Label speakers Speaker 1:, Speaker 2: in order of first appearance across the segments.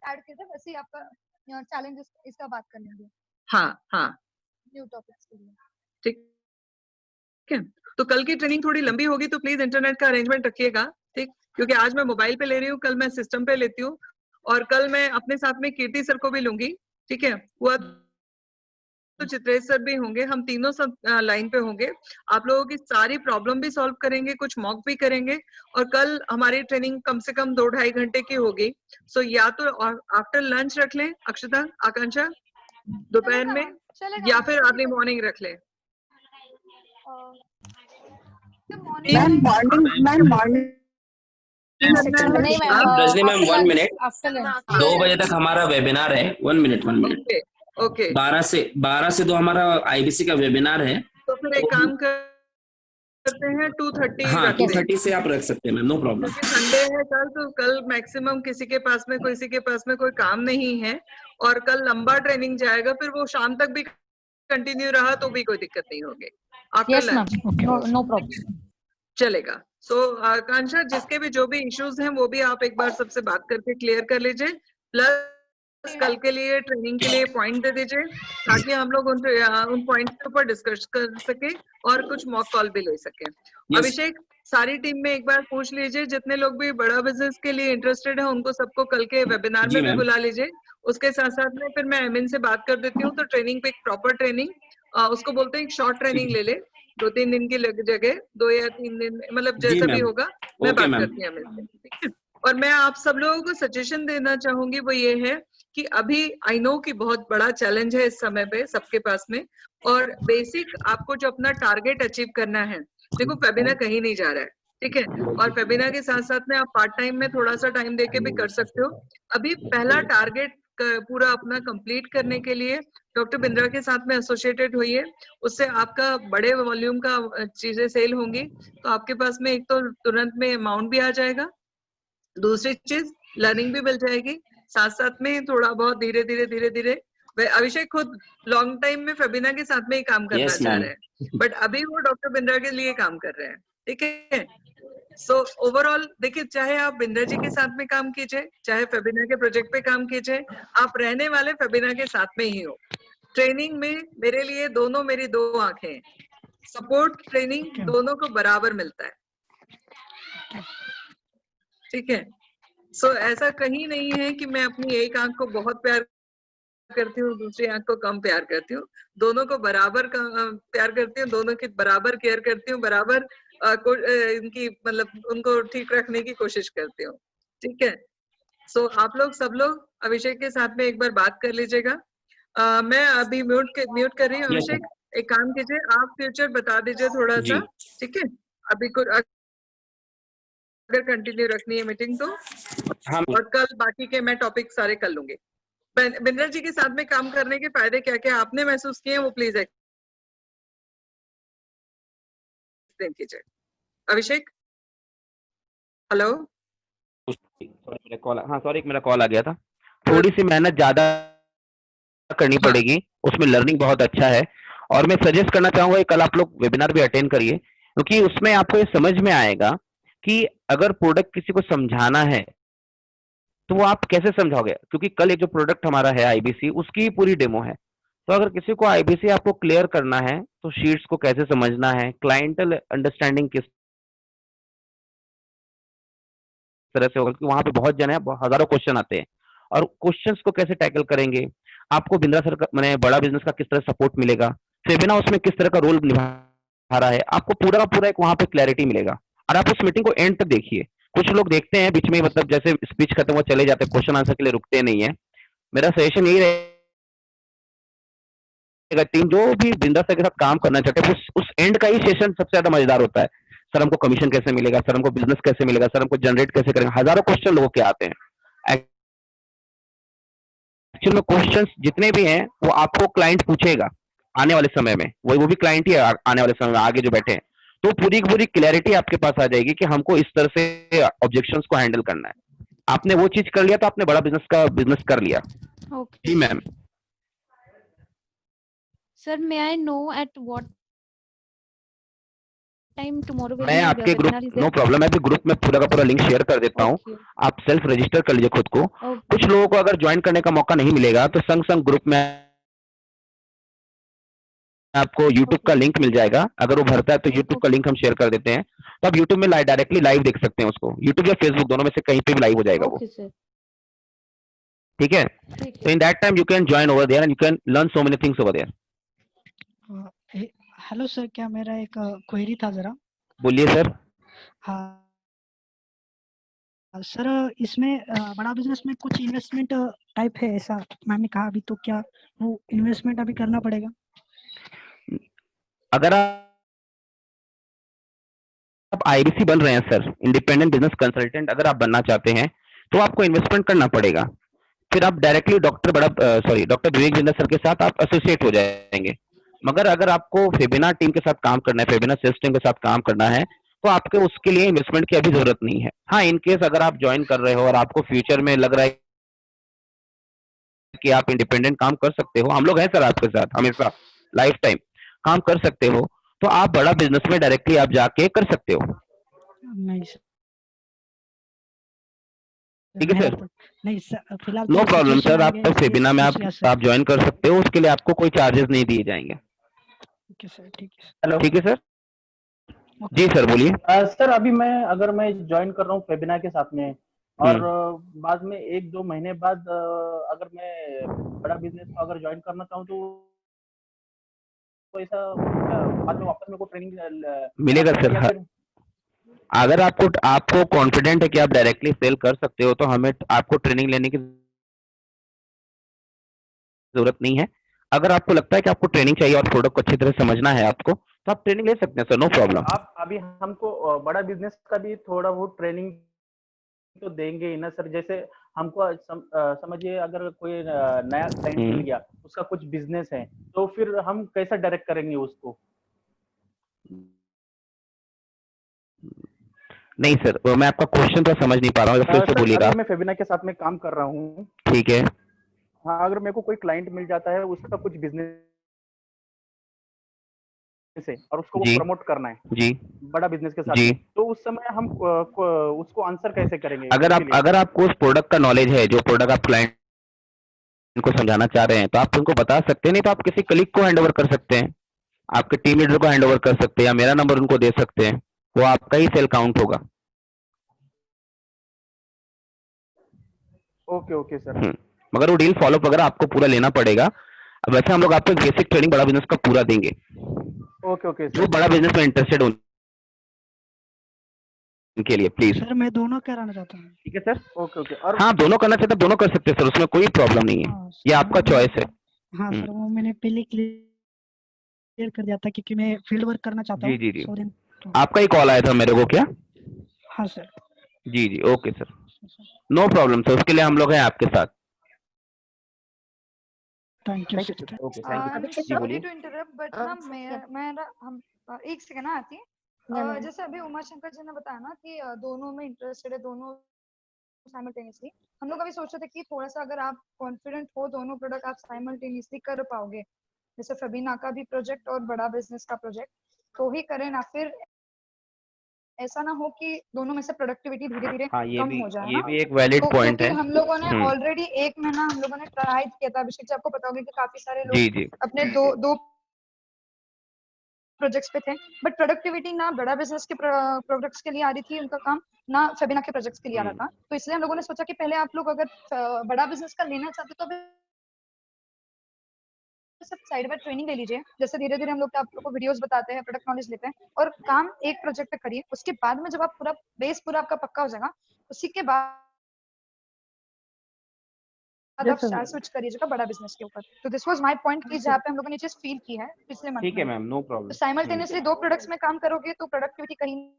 Speaker 1: Add किए थे वैसे ही आपका चैलेंज इसका बात कर लेंगे
Speaker 2: हाँ हाँ
Speaker 1: न्यू टॉपिक्स के लिए।
Speaker 2: ठीक है, तो कल की ट्रेनिंग थोड़ी लंबी होगी तो प्लीज इंटरनेट का अरेंजमेंट रखिएगा, ठीक, क्योंकि आज मैं मोबाइल पे ले रही हूँ, कल मैं सिस्टम पे लेती हूँ, और कल मैं अपने साथ में कीर्ति सर को भी लूंगी, ठीक है, हुआ तो चित्रेश सर भी होंगे, हम तीनों सब लाइन पे होंगे, आप लोगों की सारी प्रॉब्लम भी सॉल्व करेंगे, कुछ मॉक भी करेंगे, और कल हमारी ट्रेनिंग कम से कम 2-2.5 घंटे की होगी। सो या तो आफ्टर लंच रख लें अक्षता, आकांक्षा, दोपहर में, या फिर अर्ली मॉर्निंग रख लें।
Speaker 3: मैम मॉर्निंग
Speaker 4: नहीं ma'am,
Speaker 5: Rajni ma'am 1 minute,
Speaker 4: after lunch
Speaker 5: 2 बजे तक हमारा वेबिनार है। 1 मिनट
Speaker 2: ओके
Speaker 5: 12 से 2 हमारा आईबीसी का वेबिनार है।
Speaker 2: तो फिर एक काम करते हैं 2:30
Speaker 5: हाँ,
Speaker 2: रखते हैं,
Speaker 5: 2:30 से आप रख सकते हैं मैम, नो प्रॉब्लम।
Speaker 2: क्योंकि संडे है कल, तो कल मैक्सिमम किसी के पास में कोई काम नहीं है, और कल लंबा ट्रेनिंग जाएगा, फिर वो शाम तक भी कंटिन्यू रहा तो भी कोई दिक्कत नहीं होगी। After
Speaker 4: yes ma'am,
Speaker 2: lunch
Speaker 4: no problem,
Speaker 2: चलेगा। सो आकांक्षा, जिसके भी जो भी इश्यूज हैं वो भी आप एक बार सबसे बात करके क्लियर कर लीजिए, प्लस कल के लिए ट्रेनिंग के लिए पॉइंट दे दीजिए, ताकि हम लोग उन पॉइंट के ऊपर डिस्कस कर सके और कुछ मॉक कॉल भी ले सके। अभिषेक, सारी टीम में एक बार पूछ लीजिए, जितने लोग भी बड़ा बिजनेस के लिए इंटरेस्टेड है उनको सबको कल के वेबिनार में भी बुला लीजिए। उसके साथ साथ में फिर मैं एमिन से बात कर देती हूँ, तो ट्रेनिंग पे एक प्रॉपर ट्रेनिंग, उसको बोलते हैं एक शॉर्ट ट्रेनिंग ले ले, 2-3 दिन की जगह 2 या 3 दिन, मतलब जैसा भी होगा, मैं बात करती हूँ एमिन से, ठीक है। और मैं आप सब लोगों को सजेशन देना चाहूंगी, वो ये है कि अभी आई नो कि बहुत बड़ा चैलेंज है इस समय पे सबके पास में, और बेसिक आपको जो अपना टारगेट अचीव करना है, देखो वेबिनार कहीं नहीं जा रहा है, ठीक है, और वेबिनार के साथ साथ में आप पार्ट टाइम में थोड़ा सा टाइम देके भी कर सकते हो। अभी पहला टारगेट पूरा अपना कंप्लीट करने के लिए डॉक्टर बिंद्रा के साथ में एसोसिएटेड हुई है, उससे आपका बड़े वॉल्यूम का चीजें सेल होंगी, तो आपके पास में एक तो तुरंत में अमाउंट भी आ जाएगा, दूसरी चीज लर्निंग भी मिल जाएगी, साथ साथ में थोड़ा बहुत धीरे धीरे अभिषेक खुद लॉन्ग टाइम में फेबिना के साथ में ही काम करना चाह रहे हैं, बट अभी वो डॉक्टर बिंद्रा के लिए काम कर रहे हैं, ठीक है। सो ओवरऑल देखिए, चाहे आप बिंद्रा जी के साथ में काम कीजिए, चाहे फेबिना के प्रोजेक्ट पे काम कीजिए, आप रहने वाले फेबिना के साथ में ही हो। ट्रेनिंग में मेरे लिए दोनों मेरी 2 आंखें हैं, सपोर्ट ट्रेनिंग दोनों को बराबर मिलता है, ठीक है। सो ऐसा कहीं नहीं है कि मैं अपनी एक आंख को बहुत प्यार करती हूँ, दूसरी आंख को कम प्यार करती हूँ, दोनों को बराबर प्यार करती हूँ, दोनों की बराबर केयर करती हूँ, बराबर इनकी मतलब उनको ठीक रखने की कोशिश करती हूँ, ठीक है। सो आप लोग सब लोग अभिषेक के साथ में एक बार बात कर लीजिएगा। मैं अभी म्यूट कर रही हूँ। अभिषेक, एक काम कीजिए, आप फ्यूचर बता दीजिए थोड़ा सा, ठीक है, अभी कुछ अगर कंटिन्यू रखनी है मीटिंग तो, और कल बाकी के मैं टॉपिक सारे कर लूंगी। बिंद्रा जी के साथ में काम करने के फायदे क्या क्या आपने महसूस किए हैं, वो प्लीज एक्सप्लेन कीजिए। अभिषेक, हेलो।
Speaker 6: सॉरी, मेरा कॉल आ गया था। थोड़ी सी मेहनत ज्यादा करनी पड़ेगी, उसमें लर्निंग बहुत अच्छा है, और मैं सजेस्ट करना चाहूंगा कि कल आप लोग वेबिनार भी अटेंड करिए, क्योंकि उसमें आपको ये समझ में आएगा कि अगर प्रोडक्ट किसी को समझाना है तो वो आप कैसे समझाओगे, क्योंकि कल एक जो प्रोडक्ट हमारा है आईबीसी, उसकी पूरी डेमो है। तो अगर किसी को आईबीसी आपको क्लियर करना है तो शीट्स को कैसे समझना है, क्लाइंटल अंडरस्टैंडिंग किस तरह से होगा, क्योंकि वहां पे बहुत जन है, हजारों क्वेश्चन आते हैं, और क्वेश्चंस को कैसे टैकल करेंगे, आपको बिंद्रा सर का मैंने बड़ा बिजनेस का किस तरह सपोर्ट मिलेगा, फेबिना उसमें किस तरह का रोल निभा रहा है, आपको पूरा का पूरा एक वहां पे क्लैरिटी मिलेगा। और आप उस मीटिंग को एंड तक देखिए। कुछ लोग देखते हैं बीच में, मतलब जैसे स्पीच खत्म हुआ चले जाते हैं, क्वेश्चन आंसर के लिए रुकते नहीं है। मेरा सजेशन यही रहेगा, टीम जो भी बिंद्रा सर के साथ काम करना चाहते हैं, उस एंड का ही सेशन सबसे ज्यादा मजेदार होता है। सर हमको कमीशन कैसे मिलेगा, सर हमको बिजनेस कैसे मिलेगा, सर हमको जनरेट कैसे करेंगे, हजारों क्वेश्चन लोगों के आते हैं। एक्चुअल में क्वेश्चंस जितने भी हैं वो आपको क्लाइंट पूछेगा आने वाले समय में, वो भी क्लाइंट ही है आने वाले समय में, आगे जो बैठे हैं, तो पूरी की पूरी क्लैरिटी आपके पास आ जाएगी कि हमको इस तरह से ऑब्जेक्शंस को हैंडल करना है। आपने वो चीज कर लिया तो आपने बड़ा बिजनेस कर लिया। जी ma'am.
Speaker 7: Sir, may I know at what
Speaker 4: time tomorrow
Speaker 6: मैं आपके ग्रुप, नो प्रॉब्लम, मैं भी ग्रुप में पूरा का पूरा लिंक शेयर कर देता हूँ, आप सेल्फ रजिस्टर कर लीजिए खुद को। कुछ लोगों को अगर ज्वाइन करने का मौका नहीं मिलेगा तो संग संग ग्रुप में आपको YouTube का लिंक मिल जाएगा, अगर वो भरता है तो YouTube का लिंक हम शेयर कर देते हैं, तो आप YouTube में डायरेक्टली लाइव देख सकते हैं उसको, YouTube या Facebook दोनों में से कहीं पे भी लाइव हो जाएगा वो, ठीक है। तो in that time you can join over there and you can learn so many things over there.
Speaker 3: Hello sir, क्या मेरा एक क्वेरी था जरा।
Speaker 6: बोलिए सर।
Speaker 3: हाँ सर, इसमें बड़ा बिजनेस में कुछ इन्वेस्टमेंट टाइप है ऐसा मैम ने कहा अभी, तो क्या वो इन्वेस्टमेंट अभी करना पड़ेगा?
Speaker 6: अगर आप आईबीसी बन रहे हैं सर, इंडिपेंडेंट बिजनेस कंसल्टेंट अगर आप बनना चाहते हैं तो आपको इन्वेस्टमेंट करना पड़ेगा, फिर आप डायरेक्टली डॉक्टर विवेक जिंदा सर के साथ आप एसोसिएट हो जाएंगे। मगर अगर आपको फेबिना टीम के साथ काम करना है, फेबिना सेल्स टीम के साथ काम करना है, तो आपके उसके लिए इन्वेस्टमेंट की अभी जरूरत नहीं है। हाँ, इन केस अगर आप ज्वाइन कर रहे हो और आपको फ्यूचर में लग रहा है कि आप इंडिपेंडेंट काम कर सकते हो, हम लोग हैं सर आपके साथ हमेशा लाइफ टाइम काम कर सकते हो, तो आप बड़ा बिजनेस में डायरेक्टली आप जाके कर सकते हो।
Speaker 3: नहीं सर,
Speaker 6: ठीक है सर,
Speaker 3: नहीं सर, फिलहाल
Speaker 6: नो प्रॉब्लम सर, आप
Speaker 3: तो
Speaker 6: फेबिना में आप ज्वाइन कर सकते हो, उसके लिए आपको कोई चार्जेस नहीं दिए जाएंगे।
Speaker 3: ठीक है सर, ठीक है।
Speaker 7: हेलो,
Speaker 6: ठीक है सर। जी सर बोलिए।
Speaker 7: सर अभी अगर मैं ज्वाइन कर रहा हूँ फेबिना के साथ में, और बाद में 1-2 महीने बाद अगर मैं बड़ा बिजनेस को अगर ज्वाइन करना चाहूँ तो ऐसा बाद में वापस मेरे को ट्रेनिंग
Speaker 6: मिलेगा सर। अगर आपको कॉन्फिडेंट है कि आप डायरेक्टली सेल कर सकते हो तो हमें आपको ट्रेनिंग लेने की जरूरत नहीं है। अगर आपको लगता है कि आपको ट्रेनिंग चाहिए और प्रोडक्ट को अच्छी तरह समझना है आपको, तो आप ट्रेनिंग ले सकते हैं सर, नो प्रॉब्लम।
Speaker 7: आप अभी हमको बड़ा बिजनेस का भी थोड़ा बहुत ट्रेनिंग तो देंगे ही ना सर? जैसे हमको समझिए अगर कोई नया क्लाइंट मिल गया, उसका कुछ बिजनेस है, तो फिर हम कैसा डायरेक्ट करेंगे उसको?
Speaker 6: नहीं सर, मैं आपका क्वेश्चन तो समझ नहीं पा रहा हूँ, फिर से बोलिएगा।
Speaker 7: मैं फेबिना के साथ में काम कर रहा हूँ,
Speaker 6: ठीक है।
Speaker 7: हाँ, अगर मेरे को कोई क्लाइंट मिल जाता है, उसका कुछ बिजनेस है और उसको वो प्रमोट करना है
Speaker 6: जी
Speaker 7: बड़ा बिजनेस के साथ
Speaker 6: जी,
Speaker 7: तो उस समय हम उसको आंसर कैसे करेंगे?
Speaker 6: अगर आपको उस प्रोडक्ट का नॉलेज है, जो प्रोडक्ट आप क्लाइंट को समझाना चाह रहे हैं, तो आप उनको बता सकते हैं, नहीं तो आप किसी कलीग को हैंड ओवर कर सकते हैं, आपके टीम लीडर को हैंड ओवर कर सकते हैं, या मेरा नंबर उनको दे सकते हैं, वो आपका ही सेल काउंट होगा।
Speaker 7: Okay sir.
Speaker 6: मगर वो डील फॉलो वगैरह आपको पूरा लेना पड़ेगा। वैसे हम लोग आपको एक बेसिक ट्रेनिंग बड़ा बिजनेस का पूरा देंगे।
Speaker 7: ओके
Speaker 6: जो बड़ा बिजनेस में इंटरेस्टेड हो उनके लिए प्लीज।
Speaker 3: सर मैं दोनों कराना चाहता हूँ।
Speaker 6: ठीक है सर।
Speaker 7: ओके और
Speaker 6: हाँ, दोनों करना चाहते दोनों कर सकते हैं सर, उसमें कोई प्रॉब्लम नहीं है, ये आपका चॉइस है।
Speaker 3: हाँ सर, वो मैंने पहले क्लियर कर दिया था क्योंकि मैं फील्ड वर्क करना चाहता हूँ।
Speaker 6: जी आपका ही कॉल आया था मेरे को क्या?
Speaker 3: हाँ सर।
Speaker 6: जी okay sir, no problem sir, उसके लिए हम लोग हैं आपके साथ।
Speaker 3: Thank you sir.
Speaker 7: Okay, thank you.
Speaker 1: Sorry to interrupt, but ना मेरा हम एक सेकंड ना आती है। जैसे अभी उमा शंकर जी ने बताया ना कि दोनों में इंटरेस्टेड है, दोनों साइमल्टेनियसली। हम लोग अभी सोच रहे थे कि थोड़ा सा अगर आप कॉन्फिडेंट हो, दोनों प्रोडक्ट आप साइमल्टेनियसली कर पाओगे, जैसे फेबिना का भी प्रोजेक्ट और बड़ा बिजनेस का प्रोजेक्ट, तो ही करें ना, फिर ऐसा ना हो कि दोनों में से प्रोडक्टिविटी धीरे धीरे कम हो जाए।
Speaker 6: ये भी एक वैलिड पॉइंट है।
Speaker 1: हम लोगों ने ऑलरेडी 1 महीना हम लोगों ने ट्राई किया था। अभिषेक जी आपको पता होगा कि काफी सारे लोग अपने दो प्रोजेक्ट्स पे थे, बट प्रोडक्टिविटी ना बड़ा बिजनेस के प्रोडक्ट्स के लिए आ रही थी उनका काम, ना फेबिना के प्रोजेक्ट्स के लिए आ रहा था। तो इसलिए हम लोगों ने सोचा कि पहले आप लोग अगर बड़ा बिजनेस का लेना चाहते तो सब साइड बाय ट्रेनिंग ले लीजिए। जैसे धीरे धीरे हम लोग आप लोग को वीडियोस बताते हैं, प्रोडक्ट नॉलेज लेते हैं, और काम एक प्रोजेक्ट पे करिए। उसके बाद में जब आप पूरा बेस पूरा आपका पक्का हो जाएगा, उसी के बाद आप स्विच करिएगा बड़ा बिजनेस के ऊपर। तो दिस वाज माय पॉइंट कि जहाँ पे हम लोगों ने चीज फील की है पिछले मंथ में।
Speaker 6: ठीक है मैम, नो प्रॉब्लम।
Speaker 1: तो साइमल्टेनियसली 2 प्रोडक्ट्स में काम करोगे तो प्रोडक्टिविटी कहीं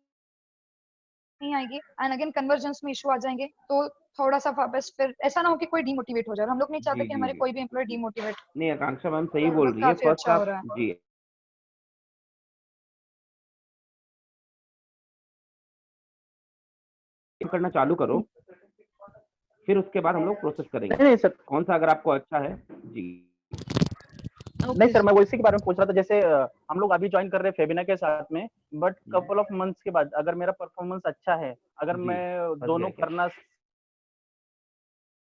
Speaker 1: नहीं आएगी, एंड अगेन कन्वर्जेंस में इशू आ जाएंगे। तो थोड़ा सा वापस फिर ऐसा ना हो कि कोई डिमोटिवेट हो जाए। हम लोग नहीं चाहते कि हमारे कोई भी एम्प्लॉय डिमोटिवेट।
Speaker 6: नहीं, आकांक्षा मैम सही बोल रही है। फर्स्ट
Speaker 1: अच्छा हो रहा है।
Speaker 6: जी करना चालू करो, फिर उसके बाद हम लोग प्रोसेस करेंगे।
Speaker 7: नहीं सर,
Speaker 6: कौन सा अगर आपको अच्छा है। जी
Speaker 7: नहीं सर, मैं वो इसी के बारे में पूछ रहा था, जैसे हम लोग अभी ज्वाइन कर रहे हैं फेबिना के साथ में, बट कपल ऑफ मंथ्स के बाद अगर मेरा परफॉर्मेंस अच्छा है, अगर
Speaker 6: जी,
Speaker 7: मैं दोनों करना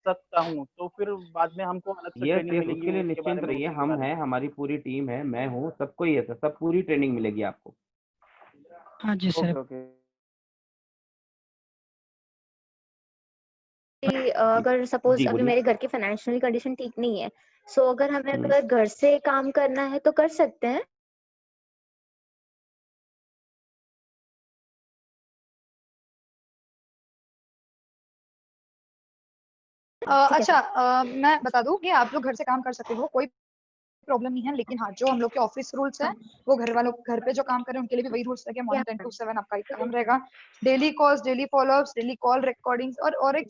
Speaker 7: सकता हूँ, तो फिर बाद में हमको अलग से
Speaker 6: ये
Speaker 7: ट्रेनिंग मिलेगी
Speaker 6: उसके लिए
Speaker 7: उसके बारे
Speaker 6: निश्चिंत
Speaker 7: में,
Speaker 6: रहिए,
Speaker 7: उसके
Speaker 6: हम
Speaker 7: बारे में।
Speaker 6: हैं, हमारी पूरी टीम है, मैं हूँ, सबको ही है सर, सब पूरी ट्रेनिंग मिलेगी आपको।
Speaker 3: हाँ जी सर।
Speaker 7: Okay okay.
Speaker 4: अगर सपोज
Speaker 6: जी
Speaker 4: अभी
Speaker 6: बोलिए।
Speaker 4: मेरे घर की फाइनेंशियल कंडीशन ठीक नहीं है, सो अगर हमें
Speaker 6: हम्म।
Speaker 4: अगर घर से काम करना है तो कर सकते हैं। ठीक है
Speaker 1: अच्छा,
Speaker 4: सर।
Speaker 1: मैं बता दूं कि आप लोग घर से काम कर सकते हो, कोई प्रॉब्लम नहीं है, लेकिन हाँ, जो हम लोग के ऑफिस रूल्स है, वो घर वालों घर पे जो काम कर रहे हैं उनके लिए भी वही रूल्स है कि
Speaker 4: क्या
Speaker 1: मॉर्निंग 10 to 7 आपका एक काम रहेगा। Daily calls, daily follow-ups, daily call recordings, और एक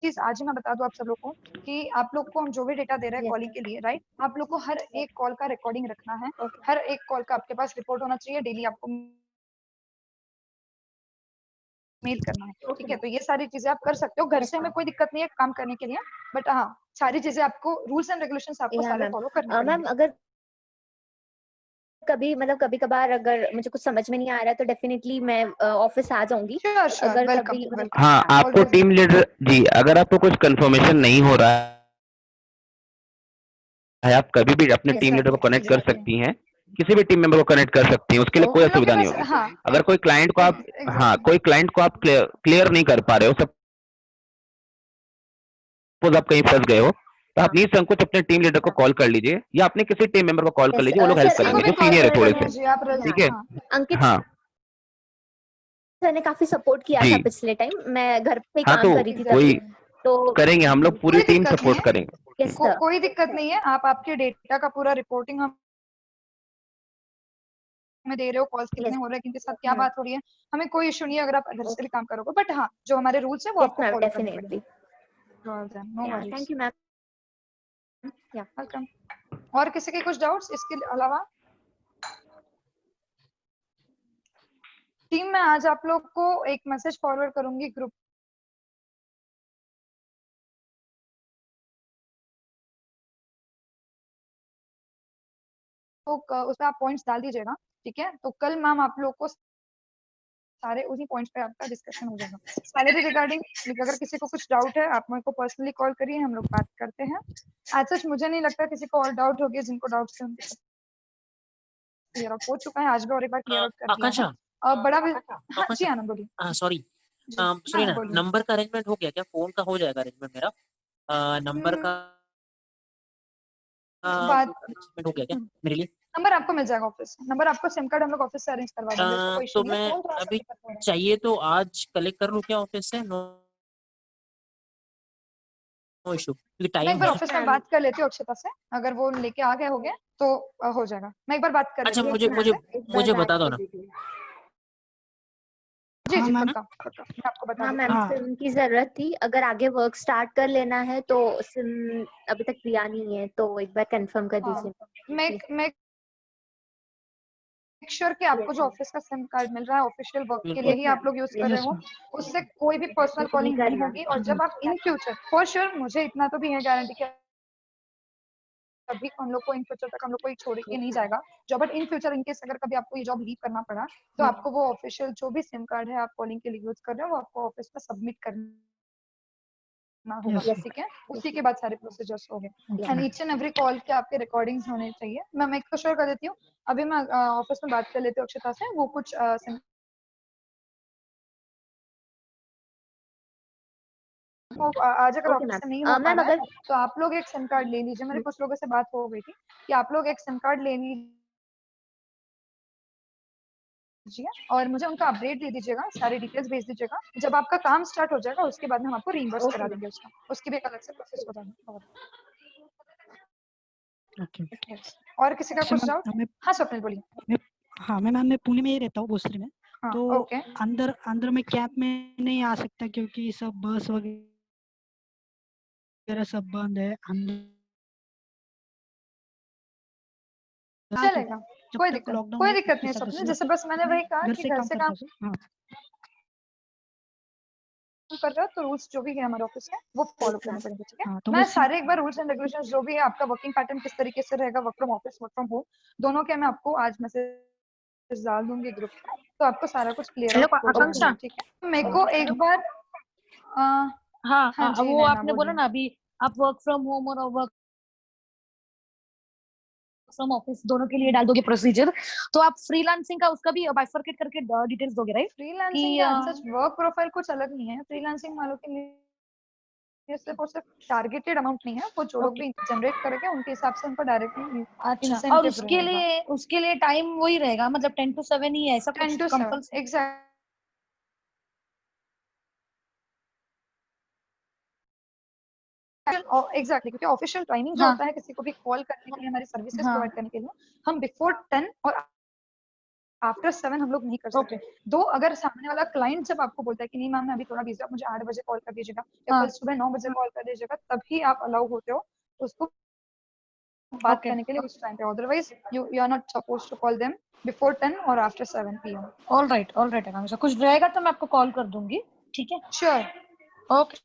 Speaker 1: चीज आज ही मैं बता दूं आप सब लोग को कि आप लोग को हम जो भी डेटा दे रहे हैं
Speaker 4: Yes,
Speaker 1: कॉलिंग के लिए, राइट, आप लोग को हर एक कॉल का रिकॉर्डिंग रखना है,
Speaker 4: Okay.
Speaker 1: हर एक कॉल का आपके पास रिपोर्ट होना चाहिए, डेली आपको मेल करना है, ठीक है। तो ये सारी चीजें आप कर सकते हो घर
Speaker 4: Yes,
Speaker 1: से, हमें
Speaker 4: ma'am.
Speaker 1: कोई दिक्कत नहीं है काम करने के लिए, बट हाँ, सारी चीजें आपको रूल्स एंड रेगुलेशंस आपको
Speaker 4: या
Speaker 1: सारे
Speaker 4: मैम,
Speaker 1: फॉलो करने
Speaker 4: मैम
Speaker 1: पड़ेंगे।
Speaker 4: अगर कभी मतलब कभी कभार अगर मुझे कुछ समझ में नहीं आ रहा है तो डेफिनेटली मैं ऑफिस आ जाऊंगी।
Speaker 1: श्योर श्योर,
Speaker 4: अगर
Speaker 1: वेलकम
Speaker 4: कभी मतलब
Speaker 1: वेलकम,
Speaker 6: हाँ, आपको
Speaker 1: ऑलवेज
Speaker 6: टीम
Speaker 1: वेलकम।
Speaker 6: लीडर जी, अगर आपको कुछ कंफर्मेशन नहीं हो रहा है, आप कभी भी अपने
Speaker 4: Yes,
Speaker 6: टीम
Speaker 4: sir.
Speaker 6: लीडर को कनेक्ट कर
Speaker 1: एग्जैक्टली,
Speaker 6: सकती हैं, किसी भी टीम मेंबर को कनेक्ट कर सकती हैं, उसके लिए
Speaker 4: तो
Speaker 6: कोई
Speaker 1: हम लोग के
Speaker 6: असुविधा नहीं
Speaker 1: पास,
Speaker 6: होगी।
Speaker 1: हाँ,
Speaker 6: अगर कोई क्लाइंट को आप हाँ,
Speaker 1: एग्जैक्टली,
Speaker 6: कोई क्लाइंट को आप क्लियर नहीं कर पा रहे हो, सपोज आप कहीं फंस गए हो, तो आप निसंकोच अपने टीम लीडर को कॉल कर लीजिए, या अपने किसी टीम मेंबर को कॉल कर
Speaker 4: यस
Speaker 6: लीजिए, वो लोग हेल्प
Speaker 4: सर,
Speaker 1: किसी को
Speaker 6: करेंगे,
Speaker 1: भी
Speaker 6: जो
Speaker 4: अंकित
Speaker 1: कॉल
Speaker 6: सीनियर है
Speaker 1: कर
Speaker 6: थोड़े से।
Speaker 1: लीजिए आप,
Speaker 6: ठीक है।
Speaker 4: हाँ, अंकित
Speaker 6: हाँ
Speaker 4: सर ने काफी सपोर्ट किया
Speaker 6: जी।
Speaker 4: था पिछले टाइम, मैं घर पे ही
Speaker 6: हाँ,
Speaker 4: काम
Speaker 6: तो
Speaker 4: कर रही थी
Speaker 6: कोई
Speaker 4: तभी, तो
Speaker 6: करेंगे, हम लोग पूरी
Speaker 1: कोई
Speaker 6: टीम
Speaker 1: दिक्कत नहीं
Speaker 6: सपोर्ट
Speaker 1: है,
Speaker 6: करेंगे।
Speaker 4: Yes sir.
Speaker 1: कोई दिक्कत नहीं है, आप आपके डेटा का पूरा रिपोर्टिंग हमें दे रहे हो, कॉल्स कितने
Speaker 4: यस
Speaker 1: हो रहे हैं, किनके साथ क्या बात हो रही है, हमें कोई इशू नहीं है अगर आप घर से भी काम करोगे, बट हाँ, जो हमारे रूल्स है वो
Speaker 4: यस
Speaker 1: आपको
Speaker 4: मैम,
Speaker 1: फॉलो करने
Speaker 4: डेफिनेटली।
Speaker 1: पड़ेंगे। नो
Speaker 4: या
Speaker 1: वरीज,
Speaker 4: थैंक यू मैम। या
Speaker 1: वेलकम। और किसी के कुछ डाउट्स इसके अलावा? टीम में आज आप लोग को एक मैसेज फॉरवर्ड करूंगी ग्रुप, तो उसमें आप पॉइंट्स डाल दीजिएगा, ठीक है। तो कल मैम आप लोग को सारे उन्हीं पॉइंट्स पे आपका डिस्कशन हो जाएगा। सैलरी रिगार्डिंग अगर किसी को कुछ डाउट है, आप मेरे को पर्सनली कॉल करिए, हम लोग बात करते हैं। आज सच मुझे नहीं लगता किसी को और डाउट हो गया, जिनको डाउट्स थे उनको क्लियर आउट हो चुका है, आज भी और एक बार क्लियर आउट कर दिया है।
Speaker 8: आकांक्षा,
Speaker 1: बड़ा भी, हाँ जी,
Speaker 8: आकांक्षा,
Speaker 1: आनंद बोलिए।
Speaker 8: हाँ सॉरी,
Speaker 1: जी हाँ,
Speaker 8: सुनिए ना,
Speaker 1: बोलिए।
Speaker 8: नंबर का अरेंजमेंट हो गया क्या? फोन का हो जाएगा अरेंजमेंट मेरा? नंबर का
Speaker 1: बात,
Speaker 8: अरेंजमेंट हो गया क्या मेरे लिए?
Speaker 1: नंबर आपको मिल जाएगा ऑफिस, नंबर आपको सिम कार्ड हम लोग ऑफिस से अरेंज करवा देंगे, उसका कोई इशू
Speaker 8: तो
Speaker 1: नहीं है,
Speaker 8: मैं
Speaker 1: फोन थोड़ा सा
Speaker 8: अभी
Speaker 1: दिक्कत हो रहा है।
Speaker 8: चाहिए तो आज कलेक्ट कर लूँ क्या ऑफिस से? नो नो इशू, क्योंकि
Speaker 1: मैं एक
Speaker 8: टाइम
Speaker 1: बार
Speaker 8: है।
Speaker 1: ऑफिस में बात कर लेती हूँ अक्षता से, अगर वो लेके आ गए होंगे तो हो जाएगा। मैं एक बार बात कर
Speaker 8: अच्छा,
Speaker 1: लेती हूँ
Speaker 8: मुझे
Speaker 1: अक्षता
Speaker 8: मुझे
Speaker 1: से।
Speaker 8: मुझे बता दो ना।
Speaker 1: जी
Speaker 3: हाँ
Speaker 1: जी,
Speaker 3: मैम।
Speaker 1: पक्का पक्का, मैं आपको बता
Speaker 4: हाँ
Speaker 1: देती
Speaker 4: मैम,
Speaker 1: हूँ।
Speaker 3: हाँ
Speaker 4: सिम की जरूरत थी, अगर आगे वर्क स्टार्ट कर लेना है तो सिम अभी तक दिया नहीं है, तो एक बार कंफर्म कर
Speaker 1: हाँ,
Speaker 4: दीजिए।
Speaker 1: मैं श्योर कि आपको
Speaker 4: यस
Speaker 1: जो
Speaker 4: मैम,
Speaker 1: ऑफिस का सिम कार्ड मिल रहा है ऑफिशियल वर्क के लिए
Speaker 8: बिल्कुल।
Speaker 1: ही
Speaker 4: यस
Speaker 1: आप लोग यूज कर
Speaker 4: मैम,
Speaker 1: रहे
Speaker 3: यस
Speaker 1: हो,
Speaker 3: मैम।
Speaker 1: उससे कोई भी पर्सनल कॉलिंग नहीं
Speaker 4: करना।
Speaker 1: होगी। और जब आप इन फ्यूचर, फॉर श्योर मुझे इतना तो भी है गारंटी कि अभी हम लोग को इन फ्यूचर तक हम लोग को ये छोड़ के नहीं जाएगा job, but in future in case अगर कभी आपको ये जॉब लीव करना पड़ा, तो आपको वो ऑफिशियल जो भी सिम कार्ड है आप कॉलिंग के लिए यूज कर रहे हो, वो आपको ऑफिस में सबमिट करना होगा,
Speaker 3: यस
Speaker 4: यस
Speaker 1: ठीक है। उसी के बाद सारे प्रोसीजर्स हो गए,
Speaker 3: okay
Speaker 1: and
Speaker 3: ma'am.
Speaker 1: Each and every call के आपके रिकॉर्डिंग्स होने चाहिए। मैं मेक को श्योर कर देती हूँ, अभी मैं ऑफिस में बात कर लेती हूँ अक्षता से, वो कुछ आज अगर
Speaker 4: ओके
Speaker 1: ऑफिस
Speaker 4: मैम।
Speaker 1: से नहीं हो पा
Speaker 4: मैम
Speaker 1: रहा है,
Speaker 4: अगर
Speaker 1: तो आप लोग एक सिम कार्ड ले लीजिए। मेरे कुछ लोगों से बात हो गई थी कि आप लोग एक सिम कार्ड ले लीजिए और मुझे उनका अपडेट दे दीजिएगा, सारी डिटेल्स भेज दीजिएगा। जब आपका काम स्टार्ट हो जाएगा उसके बाद में हम आपको रीइंबर्स
Speaker 4: ओके
Speaker 1: करा
Speaker 4: मैम,
Speaker 1: देंगे उसका, उसकी भी एक अलग से प्रोसेस हो जाएगा।
Speaker 3: ओके।
Speaker 1: और किसी का
Speaker 3: अच्छा
Speaker 1: कुछ
Speaker 3: मैम,
Speaker 1: डाउट?
Speaker 3: मैं
Speaker 1: हाँ स्वप्निल बोलिए।
Speaker 3: मैं हाँ मैं पुणे में ही रहता हूँ, भोसरी में।
Speaker 1: हाँ,
Speaker 3: तो
Speaker 1: ओके।
Speaker 3: अंदर अंदर में कैंप में नहीं आ सकता क्योंकि सब बस वगैरह सब बंद है अंदर। तो
Speaker 1: चलेगा,
Speaker 3: जब
Speaker 1: कोई
Speaker 3: तक
Speaker 1: दिक्कत
Speaker 3: लॉकडाउन
Speaker 1: कोई
Speaker 3: है
Speaker 1: दिक्कत
Speaker 3: उसके
Speaker 1: नहीं
Speaker 3: साथ
Speaker 1: स्वप्निल,
Speaker 3: उसके
Speaker 1: जैसे बस मैंने
Speaker 3: मैं
Speaker 1: वही कहा
Speaker 3: घर
Speaker 1: कि
Speaker 3: से
Speaker 1: घर
Speaker 3: काम
Speaker 1: से
Speaker 3: करता
Speaker 1: काम,
Speaker 3: हूँ। हाँ
Speaker 1: कर रहे हो तो रूल्स जो भी है हमारे ऑफिस के वो फॉलो करने पड़ेंगे, ठीक है।
Speaker 3: हाँ, तो
Speaker 1: मैं
Speaker 3: वो
Speaker 1: सारे एक बार रूल्स एंड रेगुलेशंस जो भी है आपका वर्किंग पैटर्न किस तरीके से रहेगा, work from office work from home दोनों के मैं आपको आज मैसेज डाल दूंगी ग्रुप में, तो आपको सारा कुछ क्लियर
Speaker 9: हेलो
Speaker 1: हो
Speaker 9: आकांक्षा।
Speaker 1: जाएगा, ठीक है। मेरे को एक बार
Speaker 9: हाँ
Speaker 1: हाँ जी
Speaker 9: वो
Speaker 1: नैना
Speaker 9: आपने बोला
Speaker 1: बोलिए।
Speaker 9: ना अभी आप वर्क फ्रॉम होम और वर्क फ्रॉम ऑफिस दोनों के लिए डाल दोगे प्रोसीजर, तो आप फ्रीलांसिंग का उसका भी बाइफरकेट करके डिटेल्स दोगे, राइट?
Speaker 1: फ्रीलांसिंग का सच वर्क प्रोफाइल कुछ अलग नहीं है, फ्रीलांसिंग वालों के लिए ये सिर्फ और सिर्फ टारगेटेड अमाउंट नहीं है, वो जो लोग भी जनरेट करेंगे उनके हिसाब से उनको डायरेक्टली
Speaker 9: अच्छा, और उसके लिए टाइम वही रहेगा, मतलब 10 to 7 ही है ऐसा
Speaker 1: 10
Speaker 9: कुछ
Speaker 1: to 7
Speaker 9: कंपल्सरी?
Speaker 1: एग्जैक्ट एग्जैक्टली, क्योंकि ऑफिशियल टाइमिंग जो
Speaker 9: हाँ
Speaker 1: होता है किसी को भी कॉल करने के लिए, हमारी सर्विसेज
Speaker 9: हाँ
Speaker 1: प्रोवाइड करने के लिए, हम बिफोर 10 और आफ्टर 7 हम लोग नहीं कर सकते। दो अगर सामने वाला क्लाइंट जब आपको बोलता है कि नहीं मैम मैं अभी थोड़ा बिजी हूँ, मुझे 8 बजे कॉल कर दीजिएगा या कल सुबह 9 बजे कॉल कर दीजिएगा, तभी आप अलाउ होते हो उसको बात करने के लिए उस टाइम पे। Otherwise you are not supposed to call them before 10 और after 7 PM।
Speaker 9: All right Akanksha, कुछ रहेगा तो मैं आपको कॉल कर दूंगी, ठीक है?
Speaker 1: Sure,
Speaker 9: okay.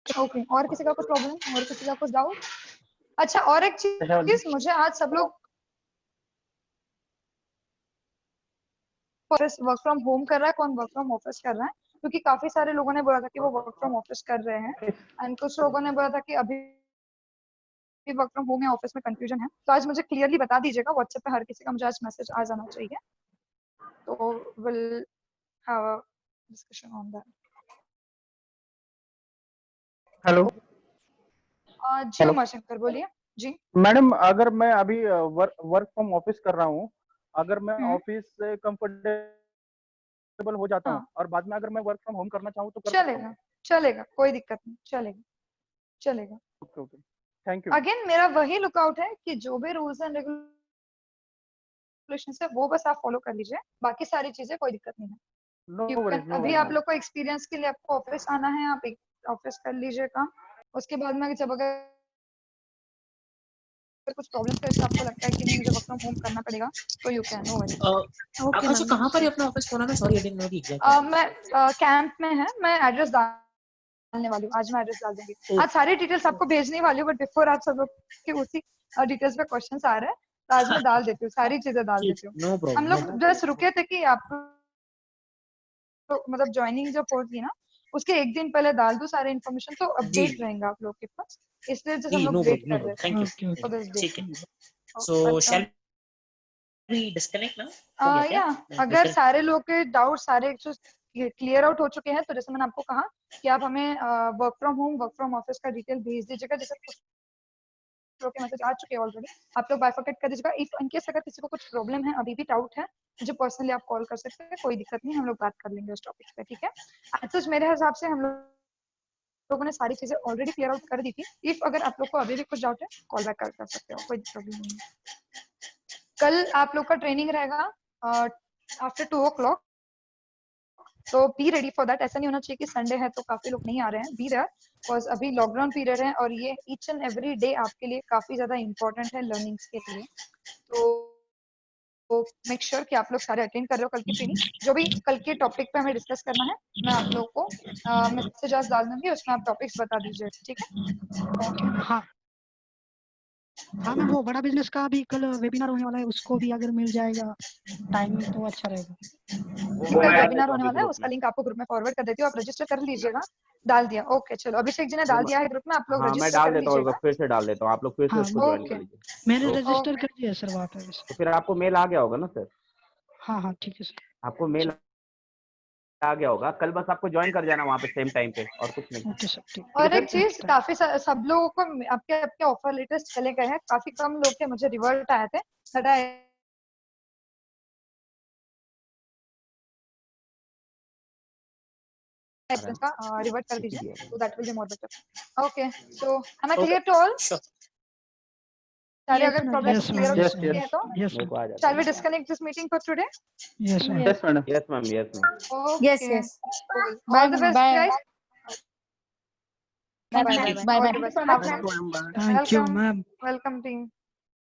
Speaker 1: ओके। और किसी का कुछ प्रॉब्लम, और किसी का कुछ डाउट? अच्छा, और एक चीज, मुझे आज सब लोग वर्क फ्रॉम होम कर रहा है, कौन वर्क फ्रॉम ऑफिस कर रहा है, क्योंकि काफी सारे लोगों ने बोला था कि वो वर्क फ्रॉम ऑफिस कर रहे हैं एंड कुछ लोगों ने बोला था कि अभी वर्क फ्रॉम होम या ऑफिस में कंफ्यूजन है। तो आज मुझे क्लियरली बता दीजिएगा व्हाट्सएप पे, हर किसी का मुझे आज मैसेज आ जाना चाहिए, तो will have a discussion on that.
Speaker 7: Hello
Speaker 1: जी उमाशंकर बोलिए। जी
Speaker 7: मैडम, अगर मैं अभी वर्क फ्रॉम ऑफिस कर रहा हूँ, अगर मैं ऑफिस से कंफर्टेबल हो जाता हूँ और बाद में अगर मैं वर्क फ्रॉम होम करना चाहूँ तो कर सकता हूँ?
Speaker 1: चलेगा, चलेगा, कोई दिक्कत नहीं, चलेगा, चलेगा।
Speaker 7: Okay okay, thank you.
Speaker 1: Again मेरा वही लुकआउट है कि जो भी रूल्स एंड रेगुलेशंस है वो बस आप फॉलो कर लीजिए, बाकी सारी चीजें कोई दिक्कत नहीं है।
Speaker 7: नो वरीज, नो
Speaker 1: अभी
Speaker 7: वरीज।
Speaker 1: आप लोग को एक्सपीरियंस के लिए आपको ऑफिस आना है, आप एक ऑफिस कर लीजिए काम, उसके बाद में जब अगर कुछ प्रॉब्लम है आपको लगता है कि नहीं मुझे वर्क फ्रॉम होम करना पड़ेगा तो यू कैन, नो वरीज।
Speaker 8: आकांक्षा कहाँ पर है अपना ऑफिस खोला ना? Sorry I didn't know the exact.
Speaker 1: मैं कैंप में है, मैं एड्रेस डालने वाली हूँ, आज मैं एड्रेस डाल दूंगी। आज सारी डिटेल्स आपको भेजने वाली हूँ, बट बिफोर आप सब लोग के उसी डिटेल्स पे क्वेश्चंस आ रहे हैं, तो आज मैं डाल देती हूँ, सारी चीजें डाल देती हूँ।
Speaker 8: No problem.
Speaker 1: हम लोग बस रुके थे कि आप मतलब ज्वाइनिंग जब होगी ना उसके एक दिन पहले डाल दो सारे इन्फॉर्मेशन, तो अपडेट रहेंगे आप लोग के पास, इसलिए जब हम लोग वेट कर रहे थे।
Speaker 8: Thank you.
Speaker 1: For this day.
Speaker 8: ठीक है, सो शैल वी डिस्कनेक्ट नाउ?
Speaker 1: या अगर सारे लोग के डाउट सारे क्लियर आउट हो चुके हैं, तो जैसे मैंने आपको कहा कि आप हमें work from home work from office का डिटेल भेज दीजिएगा, जैसे कुछ लोग के मैसेज आ चुके हैं ऑलरेडी, आप लोग बाइफरकेट कर दीजिएगा। इफ इनकेस अगर किसी को कुछ प्रॉब्लम है, अभी भी डाउट है, मुझे पर्सनली आप कॉल कर सकते हैं, कोई दिक्कत नहीं, हम लोग बात कर लेंगे उस टॉपिक पे, ठीक है। आज मेरे हिसाब से हम लोगों ने सारी चीजें ऑलरेडी क्लियर आउट कर दी थी। इफ अगर आप लोग को अभी भी कुछ डाउट है, कॉल बैक कर सकते हो, कोई प्रॉब्लम नहीं है। कल आप लोग का ट्रेनिंग रहेगा आफ्टर 2 o'clock, तो बी रेडी फॉर दैट। ऐसा नहीं होना चाहिए कि संडे है तो काफी लोग नहीं आ रहे हैं, बी देयर, बिकॉज अभी लॉकडाउन पीरियड है और ये ईच एंड एवरी डे आपके लिए काफी ज्यादा इंपॉर्टेंट है लर्निंग्स के लिए, तो मेक श्योर कि आप लोग सारे अटेंड कर रहे हो कल की ट्रेनिंग। जो भी कल के टॉपिक पे हमें डिस्कस करना है, मैं आप लोग को मैसेजेस डाल दूंगी, उसमें आप टॉपिक्स बता दीजिए, ठीक है।
Speaker 3: हाँ हाँ मैम, वो बड़ा बिजनेस का भी कल वेबिनार होने वाला है, उसको भी अगर मिल जाएगा टाइमिंग तो अच्छा रहेगा।
Speaker 1: कल वेबिनार होने वाला है, उसका लिंक आपको ग्रुप में फॉरवर्ड कर देती हूँ, आप रजिस्टर कर लीजिएगा। डाल दिया, ओके चलो, अभिषेक जी ने डाल दिया है ग्रुप में, आप लोग
Speaker 10: हाँ, मैं
Speaker 1: रजिस्टर
Speaker 10: डाल
Speaker 1: कर
Speaker 10: देता हूँ,
Speaker 1: लीजिएगा।
Speaker 10: फिर से डाल देता हूँ, आप लोग फिर से
Speaker 3: हाँ,
Speaker 10: उसको ज्वाइन कर लीजिए।
Speaker 3: मैंने
Speaker 1: ओके।
Speaker 3: रजिस्टर कर दिया सर वहाँ पे।
Speaker 10: तो फिर आपको मेल आ गया होगा ना सर?
Speaker 3: हाँ हाँ ठीक है सर,
Speaker 10: आपको मेल आ गया होगा, कल बस आपको ज्वाइन कर जाना वहाँ पे सेम टाइम पे, और कुछ नहीं।
Speaker 3: ओके सर ठीक।
Speaker 1: और एक चीज, काफी सब लोगों को आपके आपके ऑफर लेटर्स चले गए हैं, काफी कम लोग के मुझे रिवर्ट आए थे, बट आई रिवर्ट कर दीजिए, so that will be more better. Okay, so am I clear to all? सारे अगर प्रॉब्लम्स क्लियर हो चुके हैं तो shall we disconnect this meeting for today?
Speaker 3: Yes ma'am.
Speaker 10: Yes madam, yes ma'am, yes ma'am.
Speaker 1: Okay.
Speaker 9: Yes.
Speaker 1: Cool.
Speaker 9: Bye,
Speaker 1: All the best,
Speaker 9: bye.
Speaker 1: guys. Bye bye.
Speaker 9: Bye,
Speaker 1: All
Speaker 9: bye.
Speaker 1: the best. Have fun.
Speaker 3: Thank you
Speaker 1: Welcome.
Speaker 3: Ma'am.
Speaker 1: Welcome team.